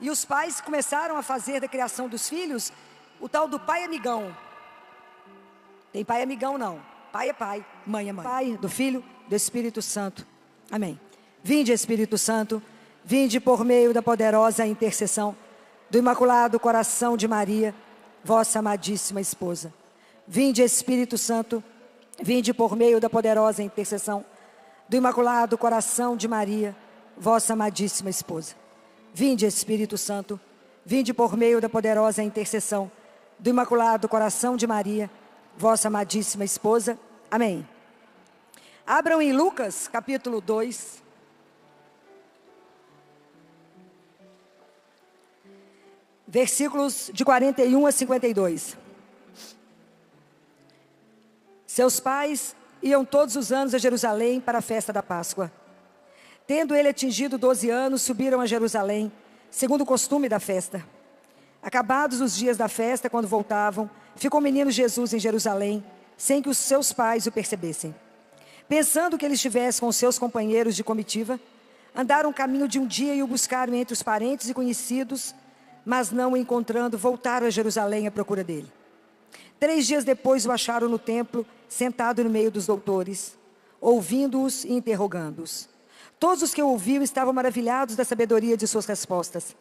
E os pais começaram a fazer da criação dos filhos o tal do pai amigão. Tem pai amigão não. Pai é pai, mãe é mãe. Pai, do Filho, do Espírito Santo. Amém. Vinde, Espírito Santo, vinde por meio da poderosa intercessão do Imaculado Coração de Maria, vossa amadíssima esposa. Vinde, Espírito Santo, vinde por meio da poderosa intercessão do Imaculado Coração de Maria, vossa amadíssima esposa. Vinde, Espírito Santo, vinde por meio da poderosa intercessão do Imaculado Coração de Maria, vossa amadíssima esposa. Amém. Abram em Lucas, capítulo 2. Versículos de 41 a 52. Seus pais iam todos os anos a Jerusalém para a festa da Páscoa. Tendo ele atingido 12 anos, subiram a Jerusalém, segundo o costume da festa. Acabados os dias da festa, quando voltavam, ficou o menino Jesus em Jerusalém, sem que os seus pais o percebessem. Pensando que ele estivesse com os seus companheiros de comitiva, andaram o caminho de um dia e o buscaram entre os parentes e conhecidos, mas não o encontrando, voltaram a Jerusalém à procura dele. 3 dias depois o acharam no templo, sentado no meio dos doutores, ouvindo-os e interrogando-os. Todos os que o ouviam estavam maravilhados da sabedoria de suas respostas.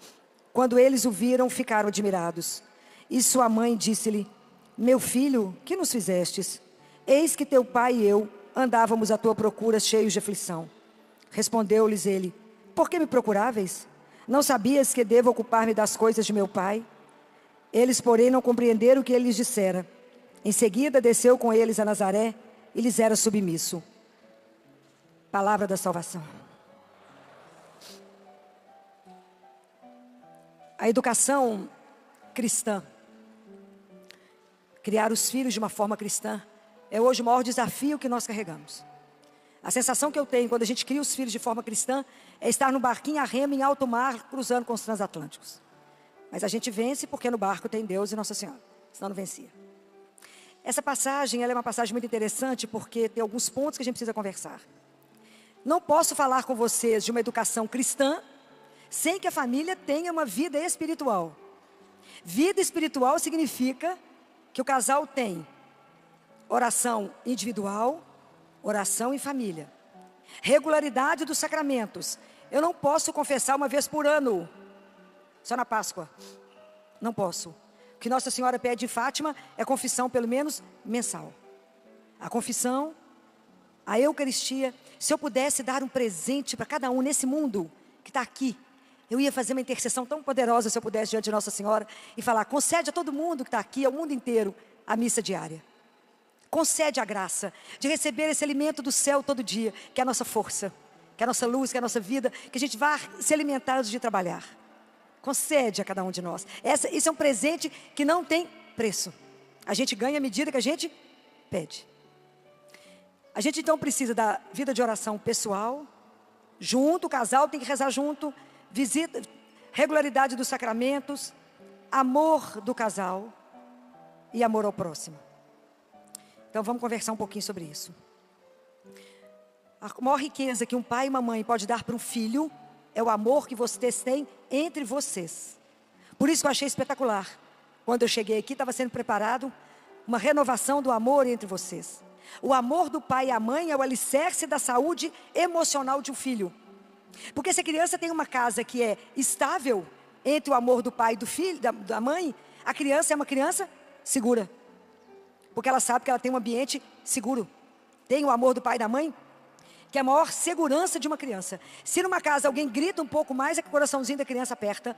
Quando eles o viram, ficaram admirados. E sua mãe disse-lhe: meu filho, que nos fizestes? Eis que teu pai e eu andávamos à tua procura, cheios de aflição. Respondeu-lhes ele: por que me procuráveis? Não sabias que devo ocupar-me das coisas de meu pai? Eles, porém, não compreenderam o que ele lhes dissera. Em seguida, desceu com eles a Nazaré e lhes era submisso. Palavra da salvação. A educação cristã, criar os filhos de uma forma cristã, é hoje o maior desafio que nós carregamos. A sensação que eu tenho quando a gente cria os filhos de forma cristã é estar no barquinho a remo em alto mar, cruzando com os transatlânticos. Mas a gente vence porque no barco tem Deus e Nossa Senhora, senão não vencia. Essa passagem, ela é uma passagem muito interessante porque tem alguns pontos que a gente precisa conversar. Não posso falar com vocês de uma educação cristã sem que a família tenha uma vida espiritual. Vida espiritual significa que o casal tem oração individual, oração em família. Regularidade dos sacramentos. Eu não posso confessar uma vez por ano, só na Páscoa. Não posso. O que Nossa Senhora pede em Fátima é confissão pelo menos mensal. A confissão, a Eucaristia. Se eu pudesse dar um presente para cada um nesse mundo que está aqui, eu ia fazer uma intercessão tão poderosa se eu pudesse diante de Nossa Senhora e falar: concede a todo mundo que está aqui, ao mundo inteiro, a missa diária. Concede a graça de receber esse alimento do céu todo dia, que é a nossa força, que é a nossa luz, que é a nossa vida, que a gente vá se alimentar antes de trabalhar. Concede a cada um de nós. Isso é um presente que não tem preço. A gente ganha à medida que a gente pede. A gente então precisa da vida de oração pessoal, junto, o casal tem que rezar junto, visita, regularidade dos sacramentos, amor do casal e amor ao próximo. Então vamos conversar um pouquinho sobre isso. A maior riqueza que um pai e uma mãe pode dar para um filho é o amor que vocês têm entre vocês. Por isso que eu achei espetacular. Quando eu cheguei aqui, estava sendo preparado uma renovação do amor entre vocês. O amor do pai e a mãe é o alicerce da saúde emocional de um filho. Porque se a criança tem uma casa que é estável entre o amor do pai e do filho, da mãe, a criança é uma criança segura. Porque ela sabe que ela tem um ambiente seguro. Tem o amor do pai e da mãe, que é a maior segurança de uma criança. Se numa casa alguém grita um pouco mais, é que o coraçãozinho da criança aperta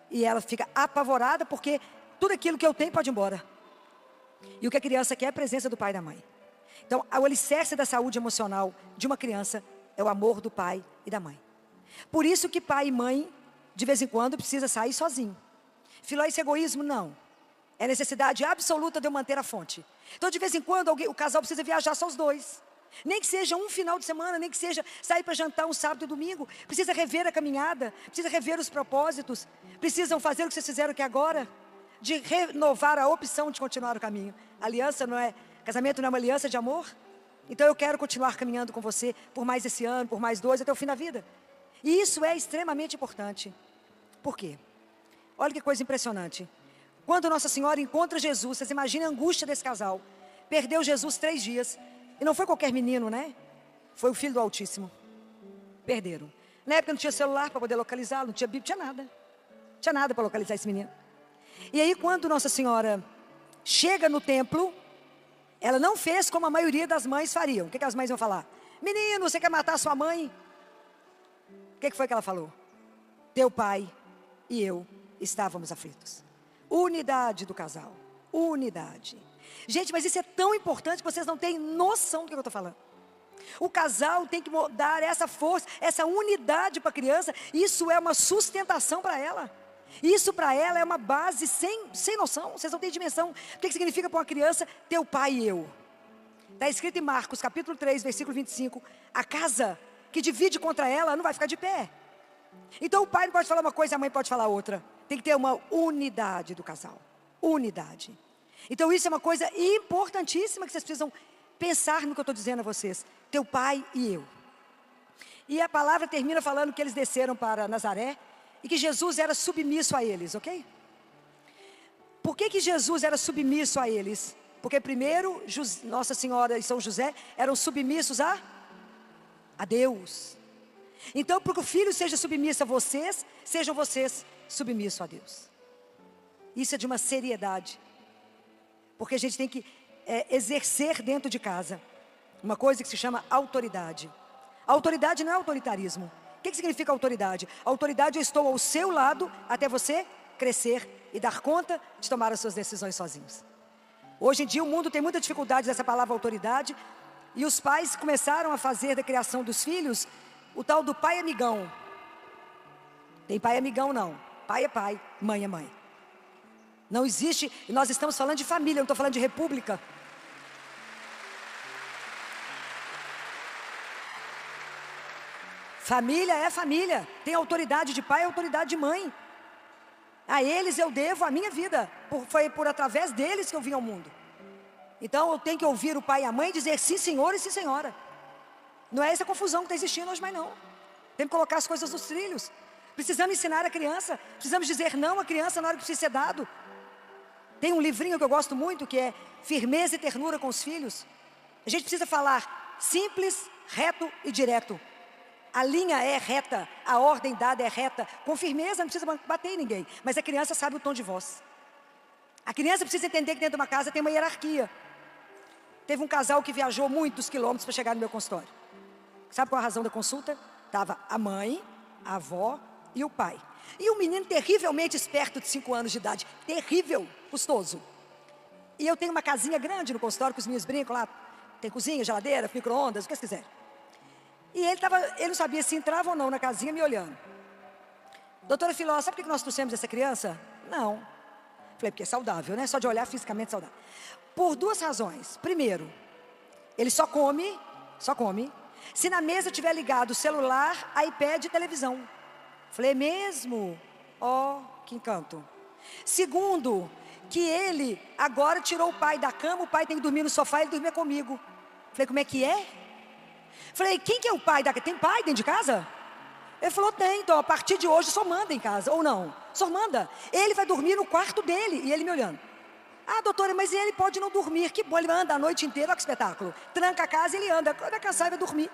e ela fica apavorada, porque tudo aquilo que eu tenho pode ir embora. E o que a criança quer é a presença do pai e da mãe. Então, o alicerce da saúde emocional de uma criança é o amor do pai e da mãe. Por isso que pai e mãe, de vez em quando, precisa sair sozinho. Filó, isso é egoísmo? Não. É necessidade absoluta de eu manter a fonte. Então, de vez em quando, o casal precisa viajar só os dois. Nem que seja um final de semana, nem que seja sair para jantar um sábado e domingo. Precisa rever a caminhada, precisa rever os propósitos. Precisam fazer o que vocês fizeram aqui agora, de renovar a opção de continuar o caminho. Aliança não é, casamento não é uma aliança de amor? Então eu quero continuar caminhando com você por mais esse ano, por mais 2, até o fim da vida. E isso é extremamente importante. Por quê? Olha que coisa impressionante. Quando Nossa Senhora encontra Jesus, vocês imaginem a angústia desse casal. Perdeu Jesus 3 dias. E não foi qualquer menino, né? Foi o Filho do Altíssimo. Perderam. Na época não tinha celular para poder localizá-lo, não tinha Bíblia, tinha nada. Não tinha nada para localizar esse menino. E aí quando Nossa Senhora chega no templo, ela não fez como a maioria das mães fariam. O que as mães vão falar? Menino, você quer matar sua mãe? O que foi que ela falou? Teu pai e eu estávamos aflitos. Unidade do casal. Unidade. Gente, mas isso é tão importante que vocês não têm noção do que eu estou falando. O casal tem que dar essa força, essa unidade para a criança. Isso é uma sustentação para ela. Isso para ela é uma base sem noção. Vocês não têm dimensão. O que significa para uma criança teu pai e eu? Está escrito em Marcos capítulo 3, versículo 25. A casa que divide contra ela não vai ficar de pé. Então o pai não pode falar uma coisa, a mãe pode falar outra. Tem que ter uma unidade do casal. Unidade. Então isso é uma coisa importantíssima que vocês precisam pensar no que eu estou dizendo a vocês. Teu pai e eu. E a palavra termina falando que eles desceram para Nazaré e que Jesus era submisso a eles, ok? Por que Jesus era submisso a eles? Porque primeiro, Nossa Senhora e São José eram submissos a Deus. Então, para que o filho seja submisso a vocês, sejam vocês submissos a Deus. Isso é de uma seriedade. Porque a gente tem que exercer dentro de casa uma coisa que se chama autoridade. Autoridade não é autoritarismo. O que significa autoridade? Autoridade, eu estou ao seu lado até você crescer e dar conta de tomar as suas decisões sozinhos. Hoje em dia o mundo tem muita dificuldade dessa palavra autoridade. E os pais começaram a fazer da criação dos filhos o tal do pai amigão. Tem pai amigão não. Pai é pai, mãe é mãe. Não existe, e nós estamos falando de família, não estou falando de república. Família é família, tem autoridade de pai e autoridade de mãe. A eles eu devo a minha vida, foi por através deles que eu vim ao mundo. Então eu tenho que ouvir o pai e a mãe dizer sim senhor e sim senhora. Não é essa confusão que está existindo hoje mais não. Temos que colocar as coisas nos trilhos. Precisamos ensinar a criança, precisamos dizer não à criança na hora que precisa ser dado. Tem um livrinho que eu gosto muito que é Firmeza e Ternura com os Filhos. A gente precisa falar simples, reto e direto. A linha é reta, a ordem dada é reta. Com firmeza, não precisa bater em ninguém. Mas a criança sabe o tom de voz. A criança precisa entender que dentro de uma casa tem uma hierarquia. Teve um casal que viajou muitos quilômetros para chegar no meu consultório. Sabe qual a razão da consulta? Estava a mãe, a avó e o pai. E um menino terrivelmente esperto de 5 anos de idade. Terrível, custoso. E eu tenho uma casinha grande no consultório que os meninos brincam lá. Tem cozinha, geladeira, micro-ondas, o que vocês quiserem. E ele não sabia se entrava ou não na casinha me olhando. Doutora Filó, sabe por que nós trouxemos essa criança? Não. Falei, porque é saudável, né? Só de olhar fisicamente saudável. Por 2 razões. Primeiro, ele só come, se na mesa tiver ligado celular, iPad e televisão. Falei, é mesmo? Ó, que encanto. Segundo, que ele agora tirou o pai da cama, o pai tem que dormir no sofá, ele dormia comigo. Falei, como é que é? Falei, quem que é o pai da casa? Tem pai dentro de casa? Ele falou, tem, então a partir de hoje só manda em casa, ou não? Só manda. Ele vai dormir no quarto dele, e ele me olhando. Ah, doutora, mas ele pode não dormir, que bom, ele anda a noite inteira, olha que espetáculo. Tranca a casa e ele anda, quando vai cansar, ele vai dormir.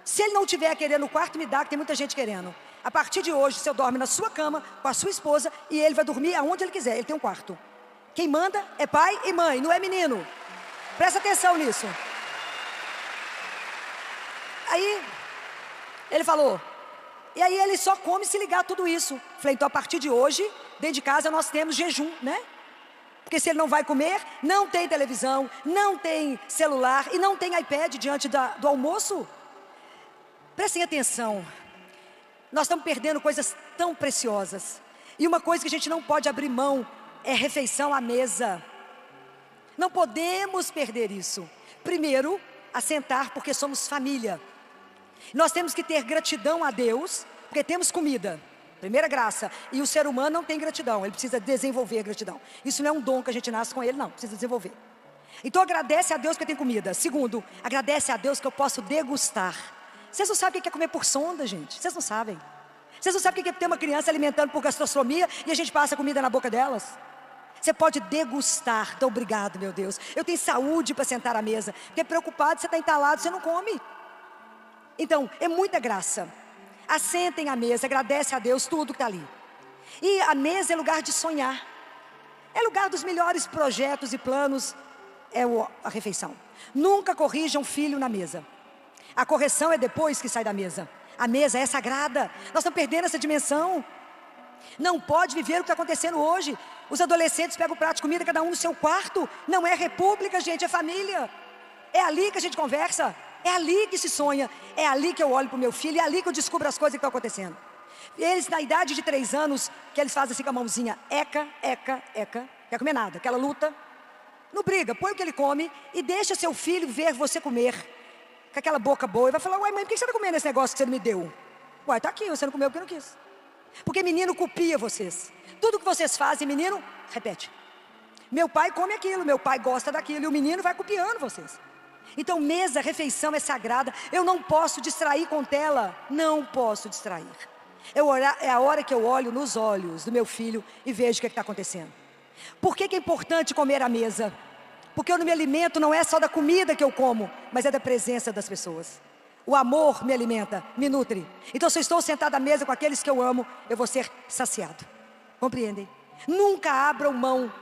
Se ele não tiver querendo no quarto, me dá, que tem muita gente querendo. A partir de hoje, você dorme na sua cama, com a sua esposa, e ele vai dormir aonde ele quiser, ele tem um quarto. Quem manda é pai e mãe, não é menino. Presta atenção nisso. Aí, ele falou, e aí ele só come se ligar tudo isso. Falei, então a partir de hoje, dentro de casa nós temos jejum, né? Porque se ele não vai comer, não tem televisão, não tem celular e não tem iPad diante do almoço. Prestem atenção, nós estamos perdendo coisas tão preciosas. E uma coisa que a gente não pode abrir mão é refeição à mesa. Não podemos perder isso. Primeiro, assentar porque somos família. Nós temos que ter gratidão a Deus, porque temos comida. Primeira graça. E o ser humano não tem gratidão, ele precisa desenvolver gratidão. Isso não é um dom que a gente nasce com ele, não, precisa desenvolver. Então agradece a Deus que eu tenho comida. Segundo, agradece a Deus que eu posso degustar. Vocês não sabem o que é comer por sonda, gente. Vocês não sabem. Vocês não sabem o que é ter uma criança alimentando por gastrostomia e a gente passa comida na boca delas? Você pode degustar. Então, obrigado, meu Deus. Eu tenho saúde para sentar à mesa. Porque preocupado, você está entalado, você não come. Então, é muita graça. Assentem à mesa, agradece a Deus tudo que está ali. E a mesa é lugar de sonhar. É lugar dos melhores projetos e planos. É a refeição. Nunca corrijam filho na mesa. A correção é depois que sai da mesa. A mesa é sagrada. Nós estamos perdendo essa dimensão. Não pode viver o que está acontecendo hoje. Os adolescentes pegam o prato de comida, cada um no seu quarto. Não é república, gente, é família. É ali que a gente conversa. É ali que se sonha. É ali que eu olho para o meu filho. É ali que eu descubro as coisas que estão acontecendo. Eles, na idade de 3 anos, que eles fazem assim com a mãozinha. Eca, eca, eca. Quer comer nada. Aquela luta. Não briga, põe o que ele come e deixa seu filho ver você comer. Com aquela boca boa, e vai falar: uai, mãe, por que você está comendo esse negócio que você não me deu? Uai, está aqui, você não comeu porque não quis. Porque menino copia vocês. Tudo que vocês fazem, menino, repete. Meu pai come aquilo, meu pai gosta daquilo, e o menino vai copiando vocês. Então, mesa, refeição é sagrada. Eu não posso distrair com tela. Não posso distrair. É a hora que eu olho nos olhos do meu filho e vejo o que está acontecendo. Por que é importante comer à mesa? Porque eu não me alimento, não é só da comida que eu como, mas é da presença das pessoas. O amor me alimenta, me nutre. Então, se eu estou sentado à mesa com aqueles que eu amo, eu vou ser saciado. Compreendem? Nunca abram mão,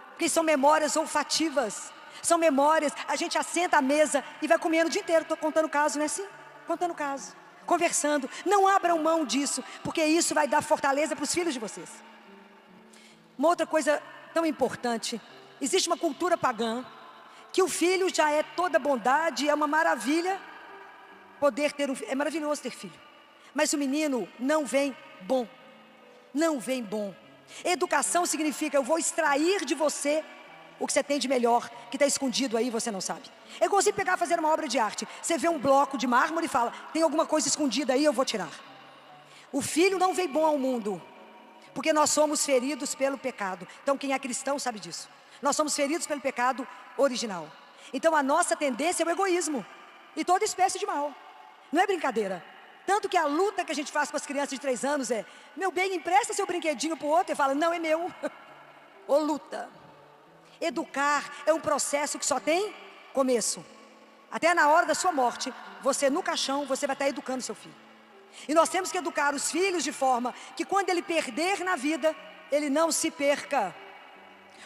porque são memórias olfativas. São memórias, a gente assenta à mesa e vai comendo o dia inteiro. Estou contando caso, não é assim? Contando caso, conversando. Não abram mão disso, porque isso vai dar fortaleza para os filhos de vocês. Uma outra coisa tão importante. Existe uma cultura pagã, que o filho já é toda bondade, é uma maravilha poder ter um filho, é maravilhoso ter filho. Mas o menino não vem bom, não vem bom. Educação significa: eu vou extrair de você o que você tem de melhor, que está escondido aí, você não sabe. É igual você pegar e fazer uma obra de arte. Você vê um bloco de mármore e fala: tem alguma coisa escondida aí, eu vou tirar. O filho não vem bom ao mundo, porque nós somos feridos pelo pecado. Então quem é cristão sabe disso. Nós somos feridos pelo pecado original. Então a nossa tendência é o egoísmo e toda espécie de mal. Não é brincadeira. Tanto que a luta que a gente faz com as crianças de 3 anos é: meu bem, empresta seu brinquedinho para o outro. E fala: não, é meu. Ô luta. Educar é um processo que só tem começo. Até na hora da sua morte, você no caixão, você vai estar educando seu filho. E nós temos que educar os filhos de forma que quando ele perder na vida, ele não se perca.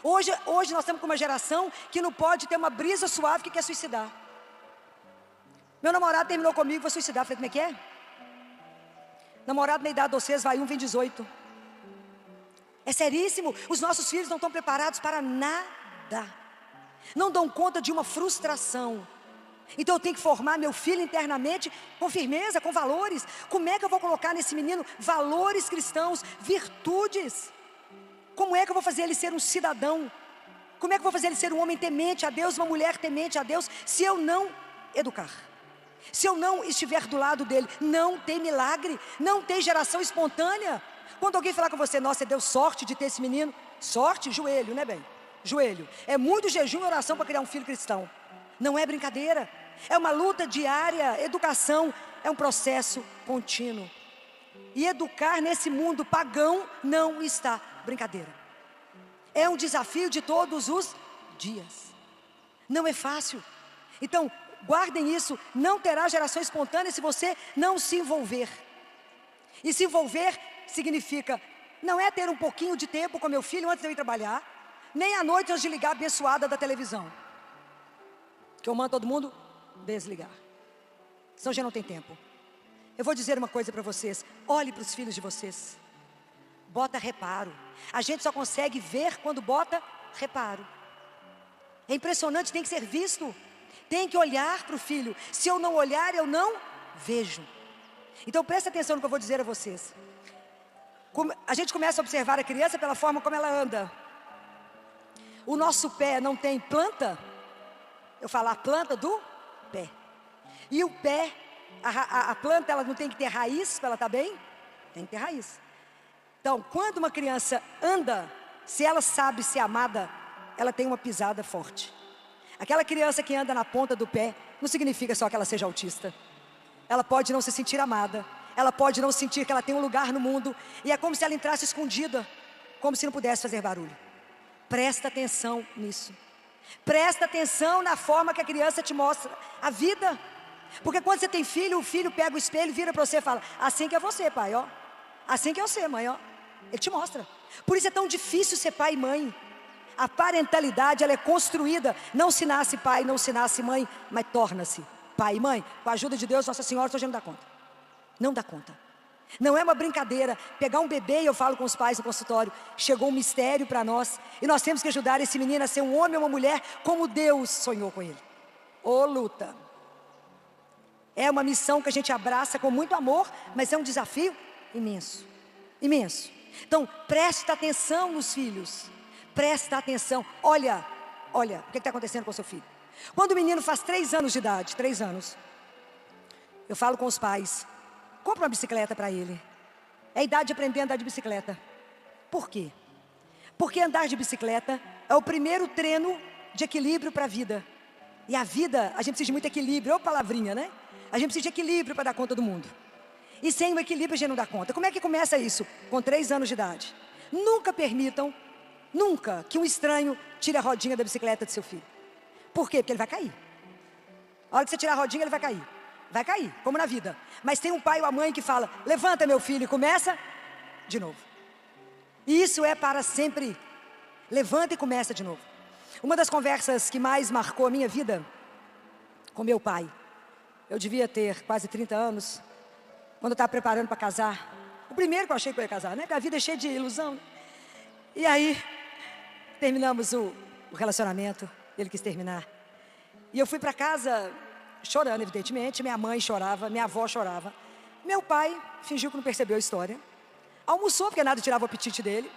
Hoje nós estamos com uma geração que não pode ter uma brisa suave que quer suicidar. Meu namorado terminou comigo, vou suicidar. Eu falei: como é que é? Namorado na idade de vocês, vai 1, vem 18. É seríssimo. Os nossos filhos não estão preparados para nada. Não dão conta de uma frustração. Então eu tenho que formar meu filho internamente com firmeza, com valores. Como é que eu vou colocar nesse menino valores cristãos, virtudes? Como é que eu vou fazer ele ser um cidadão? Como é que eu vou fazer ele ser um homem temente a Deus, uma mulher temente a Deus, se eu não educar? Se eu não estiver do lado dele? Não tem milagre, não tem geração espontânea. Quando alguém falar com você: nossa, você deu sorte de ter esse menino. Sorte, joelho, né, bem? Joelho. É muito jejum e oração para criar um filho cristão. Não é brincadeira. É uma luta diária. Educação é um processo contínuo. E educar nesse mundo pagão não está brincadeira. É um desafio de todos os dias. Não é fácil. Então, guardem isso. Não terá geração espontânea se você não se envolver. E se envolver significa: não é ter um pouquinho de tempo com meu filho antes de eu ir trabalhar, nem à noite antes de ligar a abençoada da televisão, que eu mando todo mundo desligar, senão já não tem tempo. Eu vou dizer uma coisa para vocês: olhe para os filhos de vocês. Bota reparo. A gente só consegue ver quando bota reparo. É impressionante, tem que ser visto. Tem que olhar para o filho. Se eu não olhar, eu não vejo. Então presta atenção no que eu vou dizer a vocês. A gente começa a observar a criança pela forma como ela anda. O nosso pé não tem planta. Eu falo a planta do pé. E o pé, a planta, ela não tem que ter raiz para ela estar bem? Tem que ter raiz. Então, quando uma criança anda, se ela sabe ser amada, ela tem uma pisada forte. Aquela criança que anda na ponta do pé, não significa só que ela seja autista. Ela pode não se sentir amada. ela pode não sentir que ela tem um lugar no mundo, e é como se ela entrasse escondida, como se não pudesse fazer barulho. Presta atenção nisso. Presta atenção na forma que a criança te mostra a vida. Porque quando você tem filho, o filho pega o espelho, vira para você e fala: assim que é você, pai, ó. Assim que é você, mãe, ó. Ele te mostra. Por isso é tão difícil ser pai e mãe. A parentalidade, ela é construída. Não se nasce pai, não se nasce mãe, mas torna-se pai e mãe. Com a ajuda de Deus, Nossa Senhora, hoje não dá conta. Não dá conta. Não é uma brincadeira. Pegar um bebê, e eu falo com os pais no consultório, chegou um mistério para nós, e nós temos que ajudar esse menino a ser um homem ou uma mulher como Deus sonhou com ele. Ô luta. É uma missão que a gente abraça com muito amor, mas é um desafio imenso. Imenso. Então, presta atenção nos filhos. Presta atenção. Olha, o que está acontecendo com o seu filho. Quando o menino faz 3 anos de idade, 3 anos, eu falo com os pais: compra uma bicicleta para ele. É a idade de aprender a andar de bicicleta. Por quê? Porque andar de bicicleta é o primeiro treino de equilíbrio para a vida. E a vida, a gente precisa de muito equilíbrio. Ô palavrinha, né? A gente precisa de equilíbrio para dar conta do mundo. E sem o equilíbrio a gente não dá conta. Como é que começa isso? Com 3 anos de idade. Nunca permitam, nunca, que um estranho tire a rodinha da bicicleta do seu filho. Por quê? Porque ele vai cair. A hora que você tirar a rodinha, ele vai cair. Vai cair, como na vida. Mas tem um pai ou a mãe que fala: levanta, meu filho, e começa de novo. E isso é para sempre. Levanta e começa de novo. Uma das conversas que mais marcou a minha vida com meu pai, eu devia ter quase 30 anos, quando eu estava preparando para casar. O primeiro que eu achei que eu ia casar, né? Porque a vida é cheia de ilusão. E aí, terminamos o relacionamento, ele quis terminar. E eu fui para casa chorando, evidentemente. Minha mãe chorava, minha avó chorava. Meu pai fingiu que não percebeu a história. Almoçou, porque nada tirava o apetite dele.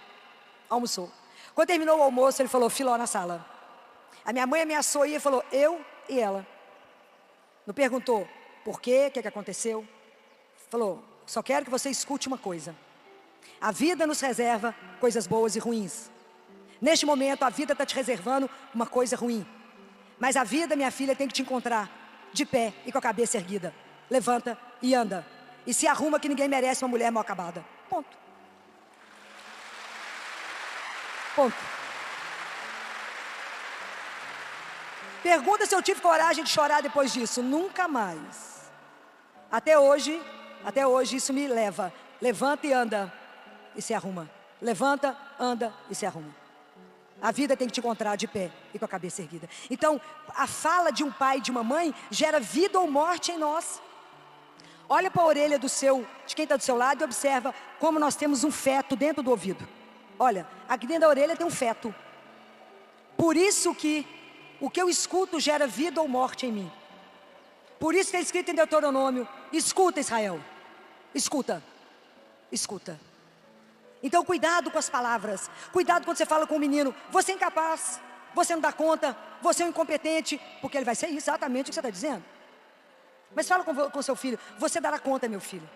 Almoçou. Quando terminou o almoço, ele falou: filó na sala. A minha mãe ameaçou e ele falou: eu e ela. Não perguntou por quê, o que aconteceu. Falou: só quero que você escute uma coisa. A vida nos reserva coisas boas e ruins. Neste momento, a vida está te reservando uma coisa ruim. Mas a vida, minha filha, tem que te encontrar de pé e com a cabeça erguida. Levanta e anda. E se arruma, que ninguém merece uma mulher mal acabada. Ponto. Ponto. Pergunta se eu tive coragem de chorar depois disso. Nunca mais. Até hoje isso me leva. Levanta e anda e se arruma. Levanta, anda e se arruma. A vida tem que te encontrar de pé e com a cabeça erguida. Então, a fala de um pai e de uma mãe gera vida ou morte em nós. Olha para a orelha de quem está do seu lado e observa como nós temos um feto dentro do ouvido. Olha, aqui dentro da orelha tem um feto. Por isso que o que eu escuto gera vida ou morte em mim. Por isso que é escrito em Deuteronômio: escuta, Israel. Escuta. Escuta. Então cuidado com as palavras. Cuidado quando você fala com um menino: você é incapaz, você não dá conta, você é um incompetente. Porque ele vai ser exatamente o que você está dizendo. Mas fala com seu filho: você dará conta, meu filho.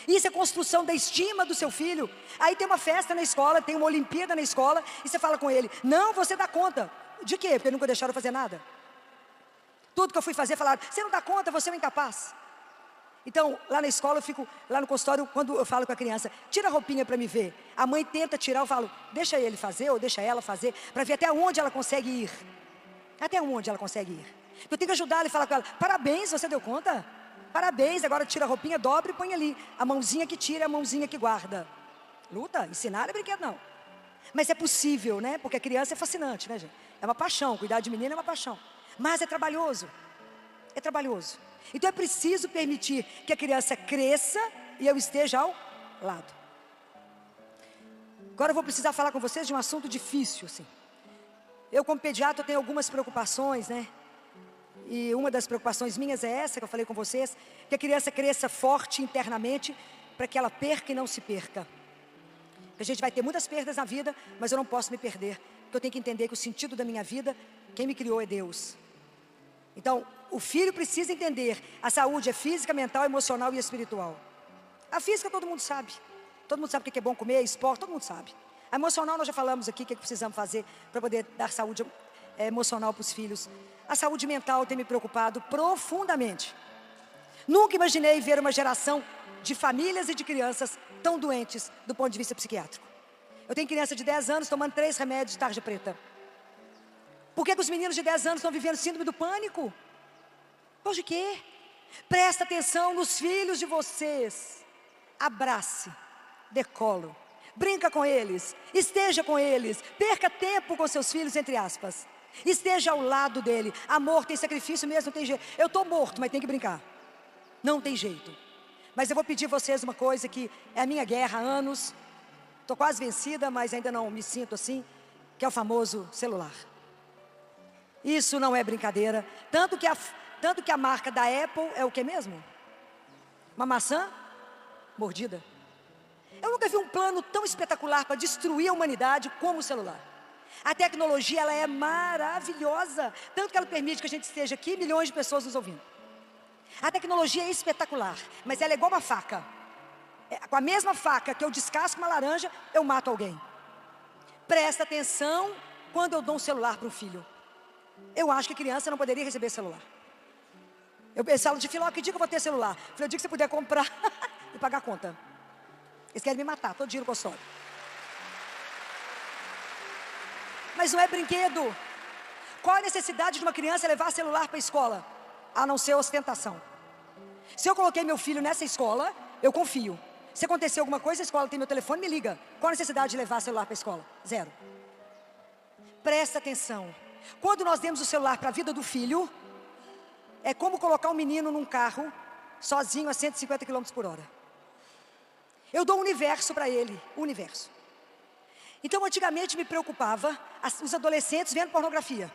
Isso é construção da estima do seu filho. Aí tem uma festa na escola, tem uma Olimpíada na escola, e você fala com ele: não, você dá conta. De quê? Porque nunca deixaram fazer nada. Tudo que eu fui fazer, falaram: você não dá conta, você é um incapaz. Então, lá na escola, eu fico lá no consultório, quando eu falo com a criança: tira a roupinha para me ver. A mãe tenta tirar, eu falo: deixa ele fazer, ou deixa ela fazer, para ver até onde ela consegue ir. Até onde ela consegue ir. Eu tenho que ajudar ela e falar com ela: parabéns, você deu conta? Parabéns, agora tira a roupinha, dobra e põe ali. A mãozinha que tira, a mãozinha que guarda. Luta, ensinar é brinquedo não. Mas é possível, né? Porque a criança é fascinante, né, gente? É uma paixão, cuidar de menina é uma paixão. Mas é trabalhoso. É trabalhoso. Então é preciso permitir que a criança cresça e eu esteja ao lado. Agora eu vou precisar falar com vocês de um assunto difícil, assim. Eu, como pediatra, tenho algumas preocupações, né? E uma das preocupações minhas é essa que eu falei com vocês: que a criança cresça forte internamente, para que ela perca e não se perca. Porque a gente vai ter muitas perdas na vida, mas eu não posso me perder. Porque eu tenho que entender que o sentido da minha vida, quem me criou é Deus. Então, o filho precisa entender: a saúde é física, mental, emocional e espiritual. A física todo mundo sabe. Todo mundo sabe o que é bom comer, esporte, todo mundo sabe. A emocional nós já falamos aqui, o que precisamos fazer para poder dar saúde emocional para os filhos. A saúde mental tem me preocupado profundamente. Nunca imaginei ver uma geração de famílias e de crianças tão doentes do ponto de vista psiquiátrico. Eu tenho criança de 10 anos tomando 3 remédios de tarja preta. Por que os meninos de 10 anos estão vivendo síndrome do pânico? Por quê? Presta atenção nos filhos de vocês. Abrace, dê colo, brinca com eles, esteja com eles, perca tempo com seus filhos, entre aspas. Esteja ao lado dele. Amor tem sacrifício mesmo, não tem jeito. Eu estou morto, mas tem que brincar. Não tem jeito. Mas eu vou pedir a vocês uma coisa que é a minha guerra há anos. Estou quase vencida, mas ainda não me sinto assim, que é o famoso celular. Isso não é brincadeira. Tanto que a marca da Apple é o que mesmo? Uma maçã mordida. Eu nunca vi um plano tão espetacular para destruir a humanidade como o celular. A tecnologia, ela é maravilhosa, tanto que ela permite que a gente esteja aqui, milhões de pessoas nos ouvindo. A tecnologia é espetacular, mas ela é igual uma faca. Com a mesma faca que eu descasco uma laranja, eu mato alguém. Presta atenção quando eu dou um celular para um filho. Eu acho que criança não poderia receber celular. Eu falo de Filó, que dia que eu vou ter celular? Falei, o dia que você puder comprar e pagar a conta. Eles querem me matar, todo dia no consultório. Mas não é brinquedo. Qual a necessidade de uma criança levar celular para a escola? A não ser ostentação. Se eu coloquei meu filho nessa escola, eu confio. Se acontecer alguma coisa, a escola tem meu telefone, me liga. Qual a necessidade de levar celular para a escola? Zero. Presta atenção. Quando nós demos o celular para a vida do filho, é como colocar um menino num carro, sozinho a 150 km por hora. Eu dou o universo para ele, o universo. Então, antigamente me preocupava os adolescentes vendo pornografia.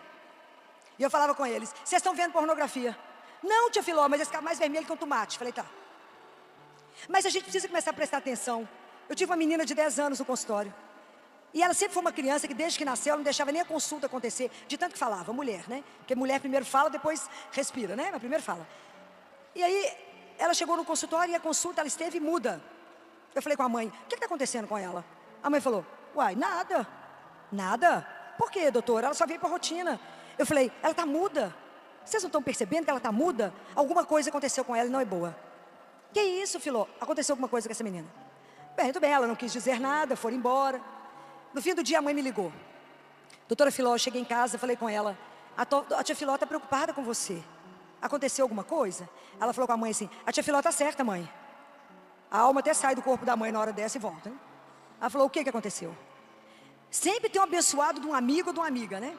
E eu falava com eles, vocês estão vendo pornografia? Não, tia Filó, mas eles ficam mais vermelho que um tomate. Falei, tá. Mas a gente precisa começar a prestar atenção. Eu tive uma menina de 10 anos no consultório. E ela sempre foi uma criança que desde que nasceu, ela não deixava nem a consulta acontecer, de tanto que falava, mulher, né? Porque mulher primeiro fala, depois respira, né? Mas primeiro fala. E aí, ela chegou no consultório e a consulta, ela esteve muda. Eu falei com a mãe, o que está acontecendo com ela? A mãe falou, uai, nada. Nada? Por quê, doutora? Ela só veio para a rotina. Eu falei, ela está muda. Vocês não estão percebendo que ela está muda? Alguma coisa aconteceu com ela e não é boa. Que isso, Filó? Aconteceu alguma coisa com essa menina? Bem, muito bem, ela não quis dizer nada, foram embora. No fim do dia, a mãe me ligou. Doutora Filó, eu cheguei em casa, falei com ela, a tia Filó está preocupada com você. Aconteceu alguma coisa? Ela falou com a mãe assim, a tia Filó está certa, mãe. A alma até sai do corpo da mãe na hora dessa e volta, né? Ela falou, o que aconteceu? Sempre tem um abençoado de um amigo ou de uma amiga, né?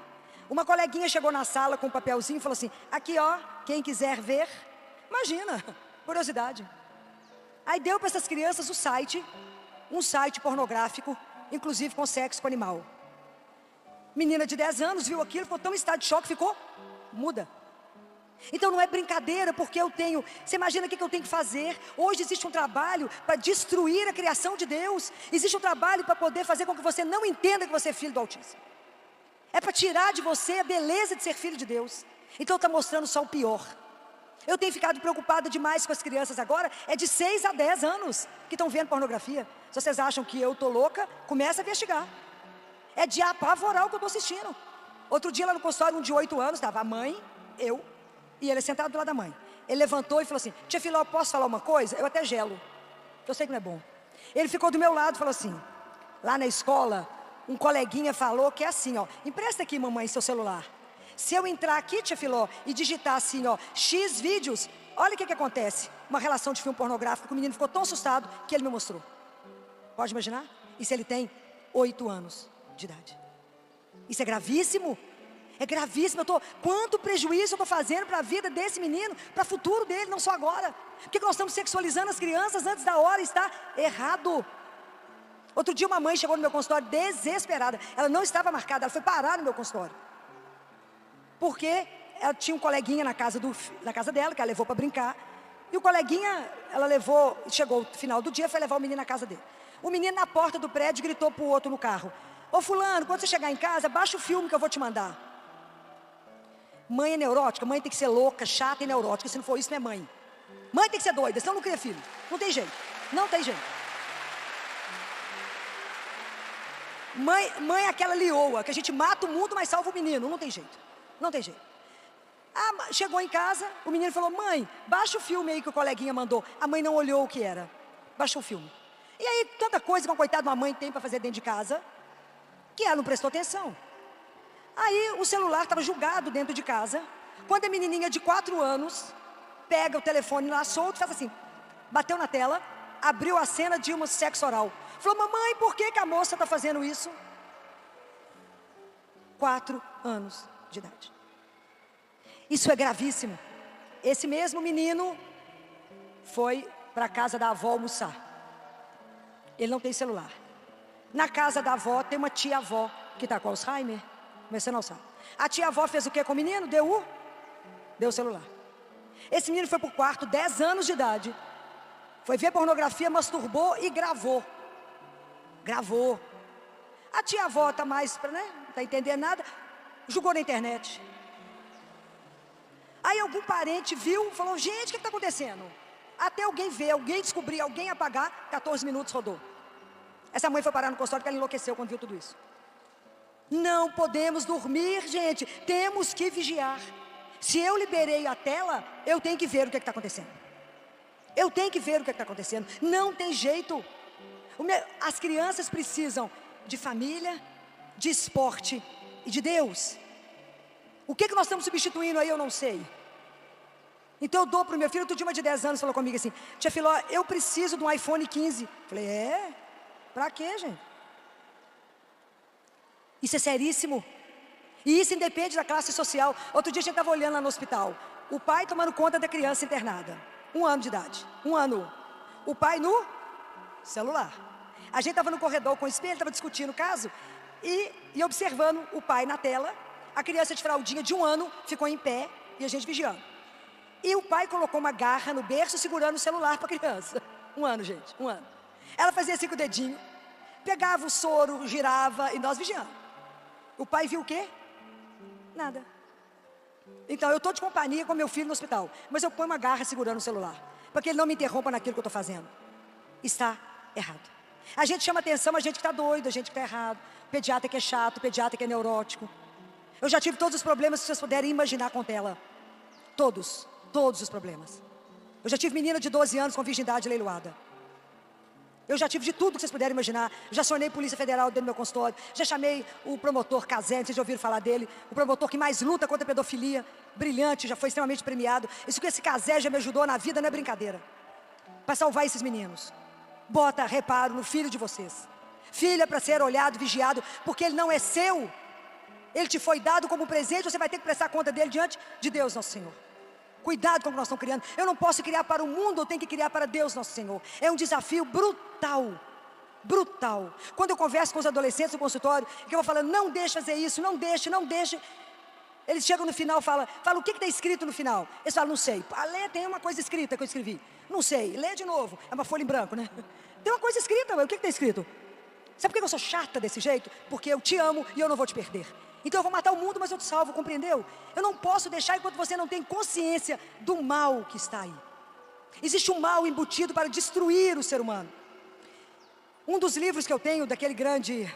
Uma coleguinha chegou na sala com um papelzinho e falou assim, aqui ó, quem quiser ver. Imagina, curiosidade. Aí deu para essas crianças o site, um site pornográfico, inclusive com sexo com animal. Menina de 10 anos viu aquilo, ficou tão em estado de choque, ficou muda. Então não é brincadeira, porque eu tenho... Você imagina o que eu tenho que fazer? Hoje existe um trabalho para destruir a criação de Deus. Existe um trabalho para poder fazer com que você não entenda que você é filho do Altíssimo. É para tirar de você a beleza de ser filho de Deus. Então está mostrando só o pior. Eu tenho ficado preocupada demais com as crianças agora. É de 6 a 10 anos que estão vendo pornografia. Se vocês acham que eu estou louca, começa a investigar. É de apavorar o que eu estou assistindo. Outro dia lá no consultório, um de 8 anos, estava a mãe, eu e ele sentado do lado da mãe. Ele levantou e falou assim, tia Filó, posso falar uma coisa? Eu até gelo, eu sei que não é bom. Ele ficou do meu lado e falou assim, lá na escola, um coleguinha falou que é assim, ó, empresta aqui, mamãe, seu celular. Se eu entrar aqui, tia Filó, e digitar assim, ó, X vídeos, olha o que acontece. Uma relação de filme pornográfico, o menino ficou tão assustado que ele me mostrou. Pode imaginar? Isso ele tem 8 anos de idade. Isso é gravíssimo. É gravíssimo. Quanto prejuízo eu estou fazendo para a vida desse menino, para o futuro dele, não só agora. Porque nós estamos sexualizando as crianças antes da hora, está errado. Outro dia uma mãe chegou no meu consultório desesperada. Ela não estava marcada, ela foi parar no meu consultório. Porque ela tinha um coleguinha na casa dela, que ela levou para brincar. E o coleguinha, ela levou, chegou no final do dia, foi levar o menino na casa dele. O menino na porta do prédio gritou para o outro no carro, ô fulano, quando você chegar em casa, baixa o filme que eu vou te mandar. Mãe é neurótica, mãe tem que ser louca, chata e neurótica, se não for isso não é mãe. Mãe tem que ser doida, senão não cria filho. Não tem jeito, não tem jeito. Mãe é aquela leoa, que a gente mata o mundo, mas salva o menino, não tem jeito. Não tem jeito. Chegou em casa, o menino falou, mãe, baixa o filme aí que o coleguinha mandou. A mãe não olhou o que era. baixou o filme. E aí, tanta coisa que uma coitada de uma mãe tem para fazer dentro de casa, que ela não prestou atenção. Aí o celular estava jogado dentro de casa, quando a menininha de 4 anos pega o telefone lá solto, faz assim, bateu na tela, abriu a cena de um sexo oral. Falou, mamãe, por que a moça está fazendo isso? 4 anos de idade. Isso é gravíssimo. Esse mesmo menino foi para a casa da avó almoçar. Ele não tem celular. Na casa da avó tem uma tia-avó que está com Alzheimer, começando a Alzheimer. A tia-avó fez o que com o menino? Deu o celular. Esse menino foi para o quarto, 10 anos de idade, foi ver pornografia, masturbou e gravou. A tia-avó está mais, né, não está entendendo nada, jogou na internet. Aí algum parente viu, falou, gente, o que está acontecendo? Até alguém ver, alguém descobrir, alguém apagar, 14 minutos rodou. Essa mãe foi parar no consultório porque ela enlouqueceu quando viu tudo isso. Não podemos dormir, gente, temos que vigiar. Se eu liberei a tela, eu tenho que ver o que está acontecendo. Eu tenho que ver o que está acontecendo. Não tem jeito. As crianças precisam de família, de esporte e de Deus. O que nós estamos substituindo aí, eu não sei. Então eu dou para o meu filho, outro dia uma de 10 anos falou comigo assim, tia Filó, eu preciso de um iPhone 15. Falei, para quê, gente? Isso é seríssimo. E isso independe da classe social. Outro dia a gente estava olhando lá no hospital, o pai tomando conta da criança internada, 1 ano de idade, 1 ano. O pai no celular. A gente estava no corredor com o espelho, estava discutindo o caso e observando o pai na tela. A criança de fraldinha de 1 ano ficou em pé e a gente vigiando. E o pai colocou uma garra no berço segurando o celular para a criança. 1 ano, gente, 1 ano. Ela fazia assim com o dedinho, pegava o soro, girava e nós vigiando. O pai viu o quê? Nada. Então eu estou de companhia com meu filho no hospital, mas eu ponho uma garra segurando o celular, para que ele não me interrompa naquilo que eu estou fazendo. Está errado. A gente chama atenção, a gente que está doido, a gente que está errado. O pediatra que é chato, o pediatra que é neurótico. Eu já tive todos os problemas que vocês puderem imaginar com tela. Todos os problemas. Eu já tive menina de 12 anos com virgindade leiloada. Eu já tive de tudo que vocês puderem imaginar. Já sonhei Polícia Federal dentro do meu consultório. Já chamei o promotor Cazé, vocês já ouviram falar dele. O promotor que mais luta contra a pedofilia. Brilhante, já foi extremamente premiado. Isso que esse Cazé já me ajudou na vida, não é brincadeira. Para salvar esses meninos. Bota reparo no filho de vocês. Filho é para ser olhado, vigiado, porque ele não é seu. Ele te foi dado como presente, você vai ter que prestar conta dele diante de Deus, nosso Senhor. Cuidado com o que nós estamos criando. Eu não posso criar para o mundo, eu tenho que criar para Deus, nosso Senhor. É um desafio brutal. Brutal. Quando eu converso com os adolescentes no consultório, que eu vou falando, não deixe fazer isso, não deixe. Eles chegam no final e falam, o que está escrito no final? Eles falam, não sei. Lê, tem uma coisa escrita que eu escrevi. Não sei, lê de novo. É uma folha em branco, né? Tem uma coisa escrita, o que está escrito? Sabe por que eu sou chata desse jeito? Porque eu te amo e eu não vou te perder. Então eu vou matar o mundo, mas eu te salvo, compreendeu? Eu não posso deixar enquanto você não tem consciência do mal que está aí. Existe um mal embutido para destruir o ser humano. Um dos livros que eu tenho, daquele grande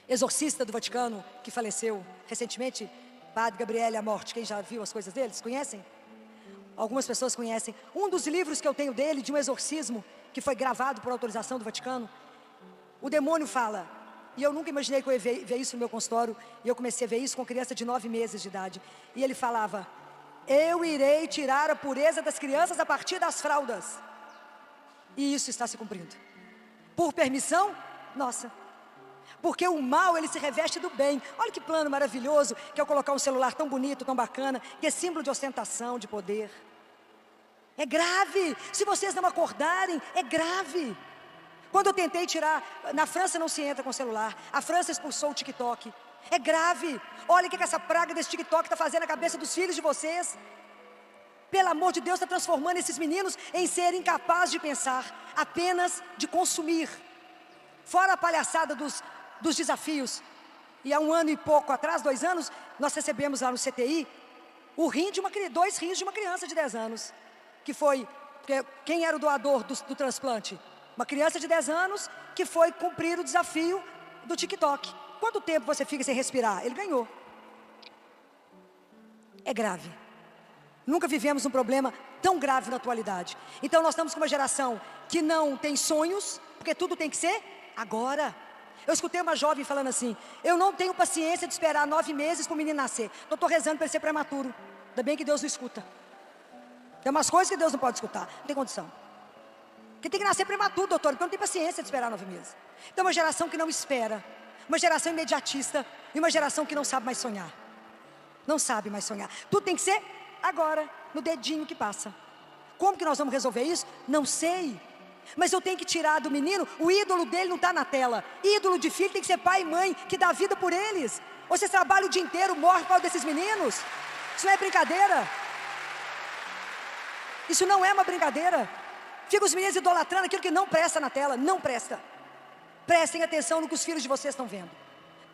exorcista do Vaticano, que faleceu recentemente, Padre Gabriele Amorti, quem já viu as coisas deles, conhecem? Algumas pessoas conhecem. Um dos livros que eu tenho dele, de um exorcismo, que foi gravado por autorização do Vaticano, o demônio fala, e eu nunca imaginei que eu ia ver isso no meu consultório, e eu comecei a ver isso com criança de 9 meses de idade, e ele falava, eu irei tirar a pureza das crianças a partir das fraldas, e isso está se cumprindo, por permissão nossa, porque o mal ele se reveste do bem. Olha que plano maravilhoso, que é eu colocar um celular tão bonito, tão bacana, que é símbolo de ostentação, de poder. É grave, se vocês não acordarem, é grave. Quando eu tentei tirar, na França não se entra com celular, a França expulsou o TikTok, é grave. Olha o que essa praga desse TikTok está fazendo na cabeça dos filhos de vocês. Pelo amor de Deus, está transformando esses meninos em serem incapazes de pensar, apenas de consumir. Fora a palhaçada dos desafios. E há 1 ano e pouco atrás, 2 anos, nós recebemos lá no CTI, 2 rins de uma criança de 10 anos, que foi, quem era o doador do transplante? Uma criança de 10 anos que foi cumprir o desafio do TikTok. Quanto tempo você fica sem respirar? Ele ganhou. É grave. Nunca vivemos um problema tão grave na atualidade. Então nós estamos com uma geração que não tem sonhos, porque tudo tem que ser agora. Eu escutei uma jovem falando assim: eu não tenho paciência de esperar 9 meses para o menino nascer. Eu estou rezando para ele ser prematuro. Ainda bem que Deus não escuta. Tem umas coisas que Deus não pode escutar, não tem condição. Porque tem que nascer prematuro, doutor, porque eu não tenho paciência de esperar 9 meses. Então é uma geração que não espera, uma geração imediatista e uma geração que não sabe mais sonhar. Não sabe mais sonhar. Tudo tem que ser agora, no dedinho que passa. Como que nós vamos resolver isso? Não sei. Mas eu tenho que tirar do menino, o ídolo dele não está na tela. Ídolo de filho tem que ser pai e mãe, que dá vida por eles. Vocês trabalham o dia inteiro, morrem por causa desses meninos. Isso não é brincadeira. Isso não é uma brincadeira. Fica os meninos idolatrando aquilo que não presta na tela. Não presta. Prestem atenção no que os filhos de vocês estão vendo.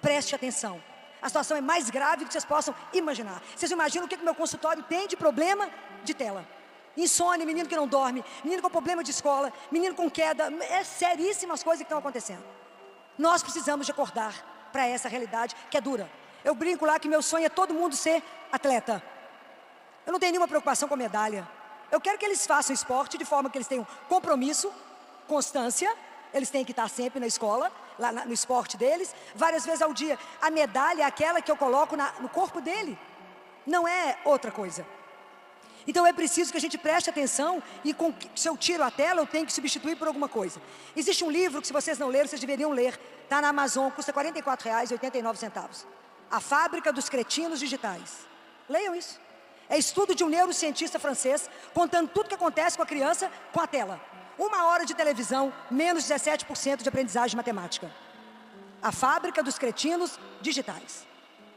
Preste atenção. A situação é mais grave do que vocês possam imaginar. Vocês imaginam o que o meu consultório tem de problema de tela? Insônia, menino que não dorme, menino com problema de escola, menino com queda. É seríssimas coisas que estão acontecendo. Nós precisamos de acordar para essa realidade que é dura. Eu brinco lá que meu sonho é todo mundo ser atleta. Eu não tenho nenhuma preocupação com a medalha. Eu quero que eles façam esporte de forma que eles tenham compromisso, constância. Eles têm que estar sempre na escola, lá no esporte deles, várias vezes ao dia. A medalha é aquela que eu coloco no corpo dele. Não é outra coisa. Então é preciso que a gente preste atenção e se eu tiro a tela, eu tenho que substituir por alguma coisa. Existe um livro que se vocês não leram, vocês deveriam ler. Está na Amazon, custa R$ 44,89. A Fábrica dos Cretinos Digitais. Leiam isso. É estudo de um neurocientista francês, contando tudo que acontece com a criança com a tela. 1 hora de televisão, menos 17% de aprendizagem matemática. A Fábrica dos Cretinos Digitais.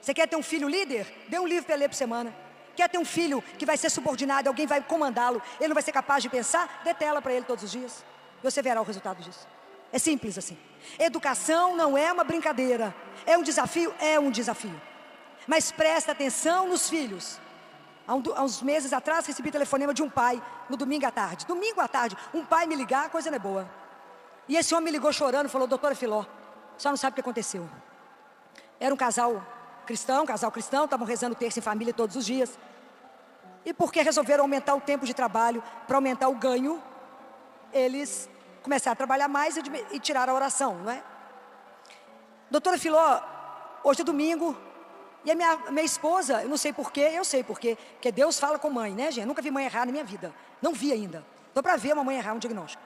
Você quer ter um filho líder? Dê um livro para ele ler por semana. Quer ter um filho que vai ser subordinado, alguém vai comandá-lo, ele não vai ser capaz de pensar? Dê tela para ele todos os dias. E você verá o resultado disso. É simples assim. Educação não é uma brincadeira. É um desafio? É um desafio. Mas presta atenção nos filhos. Há uns meses atrás recebi telefonema de um pai, no domingo à tarde. Domingo à tarde, um pai me ligar, a coisa não é boa. E esse homem me ligou chorando, falou: doutora Filó, só não sabe o que aconteceu. Era um casal cristão, estavam rezando terça em família todos os dias. E porque resolveram aumentar o tempo de trabalho, para aumentar o ganho, eles começaram a trabalhar mais e tiraram a oração, não é? Doutora Filó, hoje é domingo, e a minha esposa, eu não sei porquê, eu sei porquê, porque Deus fala com mãe, né, gente? Nunca vi mãe errar na minha vida, não vi ainda. Estou para ver uma mãe errar um diagnóstico.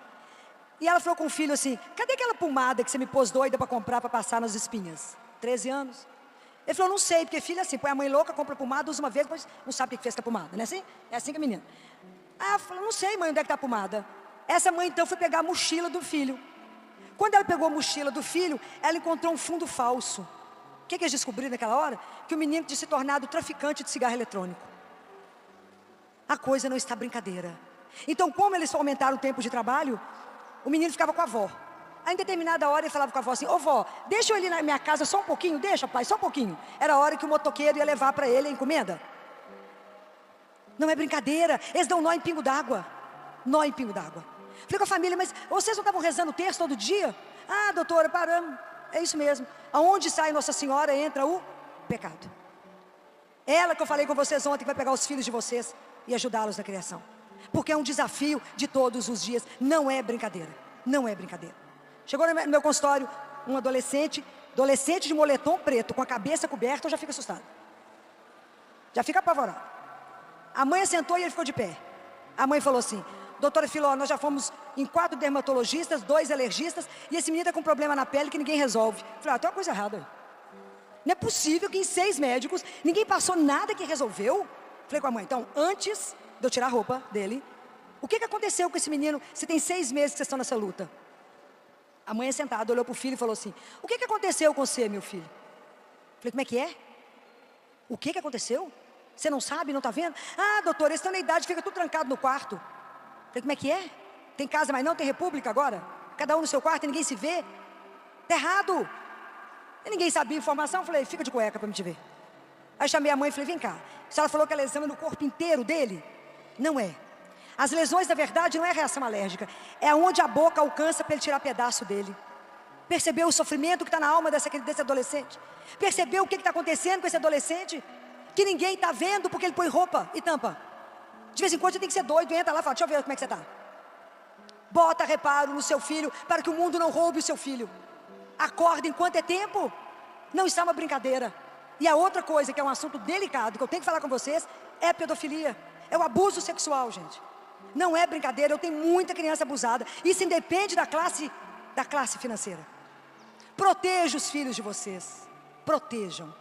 E ela falou com o filho assim: cadê aquela pomada que você me pôs doida para comprar, para passar nas espinhas? 13 anos. Ele falou: não sei, porque filho é assim, põe a mãe louca, compra pomada, usa uma vez, depois não sabe o que fez com a pomada, não é assim? É assim que a menina. Ah, ela falou: não sei, mãe, onde é que está a pomada? Essa mãe então foi pegar a mochila do filho. Quando ela pegou a mochila do filho, ela encontrou um fundo falso. O que eles descobriram naquela hora? Que o menino tinha se tornado traficante de cigarro eletrônico. A coisa não está brincadeira. Então, como eles aumentaram o tempo de trabalho, o menino ficava com a avó. Aí, em determinada hora, ele falava com a avó assim: ô vó, deixa eu ir na minha casa só um pouquinho, deixa pai, só um pouquinho. Era a hora que o motoqueiro ia levar para ele a encomenda. Não é brincadeira, eles dão nó em pingo d'água. Nó em pingo d'água. Falei com a família: mas vocês não estavam rezando o terço todo dia? Ah, doutora, paramos. É isso mesmo. Aonde sai Nossa Senhora, entra o pecado. Ela que eu falei com vocês ontem, que vai pegar os filhos de vocês e ajudá-los na criação. Porque é um desafio de todos os dias. Não é brincadeira. Não é brincadeira. Chegou no meu consultório um adolescente de moletom preto, com a cabeça coberta, eu já fico assustado. Já fica apavorado. A mãe sentou e ele ficou de pé. A mãe falou assim: doutora Filó, nós já fomos em 4 dermatologistas, 2 alergistas, e esse menino está com um problema na pele que ninguém resolve. Eu falei: tem uma coisa errada. Não é possível que em 6 médicos, ninguém passou nada que resolveu. Falei com a mãe: então, antes de eu tirar a roupa dele, o que aconteceu com esse menino? Se tem 6 meses que vocês estão nessa luta. A mãe sentada olhou para o filho e falou assim: o que aconteceu com você, meu filho? Falei: como é que é? O que aconteceu? Você não sabe, não está vendo? Ah, doutor, eles estão na idade, fica tudo trancado no quarto. Falei: como é que é? Tem casa, mas não tem república agora? Cada um no seu quarto e ninguém se vê? Está errado. E ninguém sabia a informação. Falei: fica de cueca para me te ver. Aí chamei a mãe e falei: vem cá. A senhora falou que a lesão é no corpo inteiro dele? Não é. As lesões, na verdade, não é reação alérgica. É onde a boca alcança para ele tirar pedaço dele. Percebeu o sofrimento que está na alma desse adolescente? Percebeu o que está acontecendo com esse adolescente? Que ninguém está vendo porque ele põe roupa e tampa. De vez em quando você tem que ser doido, entra lá e fala, deixa eu ver como é que você está. Bota reparo no seu filho, para que o mundo não roube o seu filho. Acorda enquanto é tempo. Não está uma brincadeira. E a outra coisa, que é um assunto delicado, que eu tenho que falar com vocês, é pedofilia. É o abuso sexual, gente. Não é brincadeira, eu tenho muita criança abusada. Isso independe da classe financeira. Proteja os filhos de vocês. Protejam.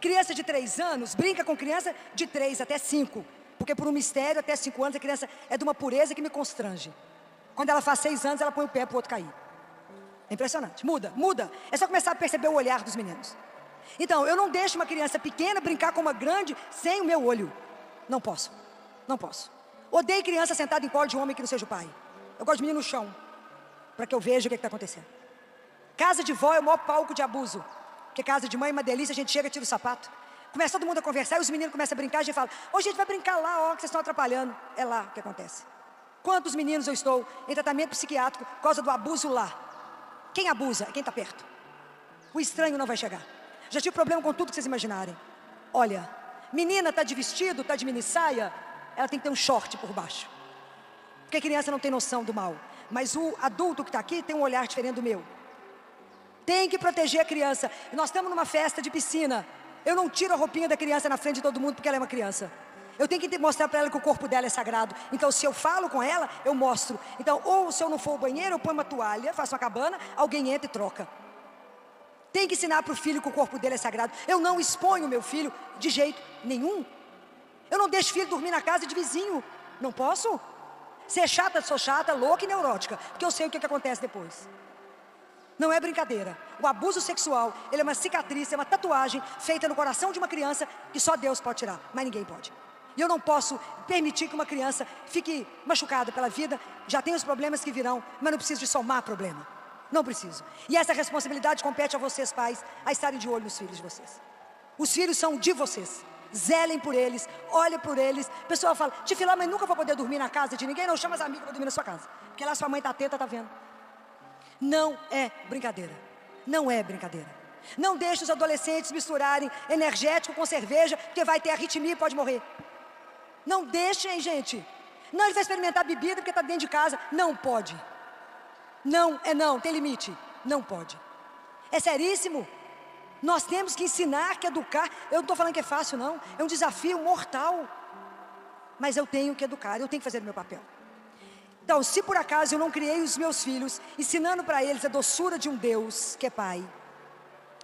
Criança de 3 anos, brinca com criança de 3 até 5. Porque por um mistério, até 5 anos, a criança é de uma pureza que me constrange. Quando ela faz 6 anos, ela põe o pé para o outro cair. É impressionante, muda. É só começar a perceber o olhar dos meninos. Então, eu não deixo uma criança pequena brincar com uma grande sem o meu olho. Não posso. Odeio criança sentada em colo de homem que não seja o pai. Eu gosto de menino no chão, para que eu veja o que está acontecendo. Casa de vó é o maior palco de abuso. Porque casa de mãe é uma delícia, a gente chega, tira o sapato. Começa todo mundo a conversar e os meninos começam a brincar. A gente fala, ô gente, vai brincar lá, ó, que vocês estão atrapalhando. É lá que acontece. Quantos meninos eu estou em tratamento psiquiátrico por causa do abuso lá? Quem abusa é quem está perto. O estranho não vai chegar. Já tive problema com tudo que vocês imaginarem. Olha, menina está de vestido, está de mini saia, ela tem que ter um short por baixo. Porque a criança não tem noção do mal. Mas o adulto que está aqui tem um olhar diferente do meu. Tem que proteger a criança. E nós estamos numa festa de piscina. Eu não tiro a roupinha da criança na frente de todo mundo porque ela é uma criança. Eu tenho que mostrar para ela que o corpo dela é sagrado. Então, se eu falo com ela, eu mostro. Então, ou se eu não for ao banheiro, eu ponho uma toalha, faço uma cabana, alguém entra e troca. Tem que ensinar para o filho que o corpo dele é sagrado. Eu não exponho o meu filho de jeito nenhum. Eu não deixo o filho dormir na casa de vizinho. Não posso. Ser chata, sou chata, louca e neurótica. Porque eu sei o que acontece depois. Não é brincadeira. O abuso sexual, ele é uma cicatriz, é uma tatuagem feita no coração de uma criança que só Deus pode tirar, mas ninguém pode. E eu não posso permitir que uma criança fique machucada pela vida. Já tem os problemas que virão, mas não preciso de somar problema. Não preciso. E essa responsabilidade compete a vocês, pais, a estarem de olho nos filhos de vocês. Os filhos são de vocês. Zelem por eles, olhem por eles. O pessoal fala, Tifilá, mas nunca vou poder dormir na casa de ninguém. Não, chama as amigas para dormir na sua casa. Porque lá sua mãe está atenta, está vendo. Não é brincadeira. Não é brincadeira. Não deixe os adolescentes misturarem energético com cerveja, porque vai ter arritmia e pode morrer. Não deixem, gente. Não, ele vai experimentar bebida porque está dentro de casa. Não pode. Não é não, tem limite. Não pode. É seríssimo. Nós temos que ensinar, que educar. Eu não estou falando que é fácil, não. É um desafio mortal. Mas eu tenho que educar, eu tenho que fazer o meu papel. Então, se por acaso eu não criei os meus filhos, ensinando para eles a doçura de um Deus que é Pai,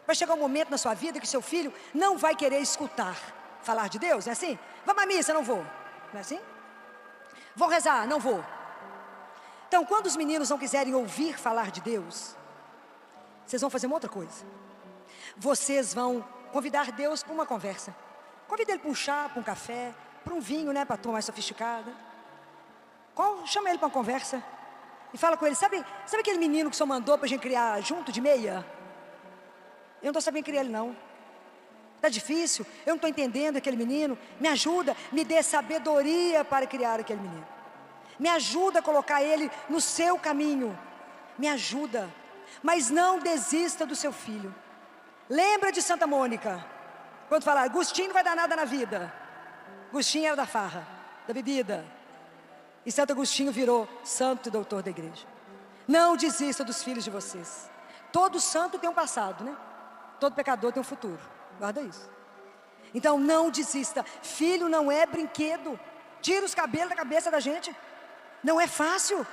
vai chegar um momento na sua vida que seu filho não vai querer escutar falar de Deus, não é assim? Vamos à missa, não vou. Não é assim? Vou rezar, não vou. Então, quando os meninos não quiserem ouvir falar de Deus, vocês vão fazer uma outra coisa. Vocês vão convidar Deus para uma conversa. Convida ele para um chá, para um café, para um vinho, né, para a turma mais sofisticada. Chama ele para uma conversa e fala com ele, sabe aquele menino que o senhor mandou para a gente criar junto de meia? Eu não estou sabendo criar ele não. Está difícil, eu não estou entendendo aquele menino. Me ajuda, me dê sabedoria para criar aquele menino. Me ajuda a colocar ele no seu caminho. Me ajuda. Mas não desista do seu filho. Lembra de Santa Mônica, quando fala, Agostinho não vai dar nada na vida. Agostinho era da farra, da bebida. E Santo Agostinho virou santo e doutor da igreja. Não desista dos filhos de vocês. Todo santo tem um passado, né? Todo pecador tem um futuro. Guarda isso. Então não desista. Filho não é brinquedo. Tira os cabelos da cabeça da gente. Não é fácil.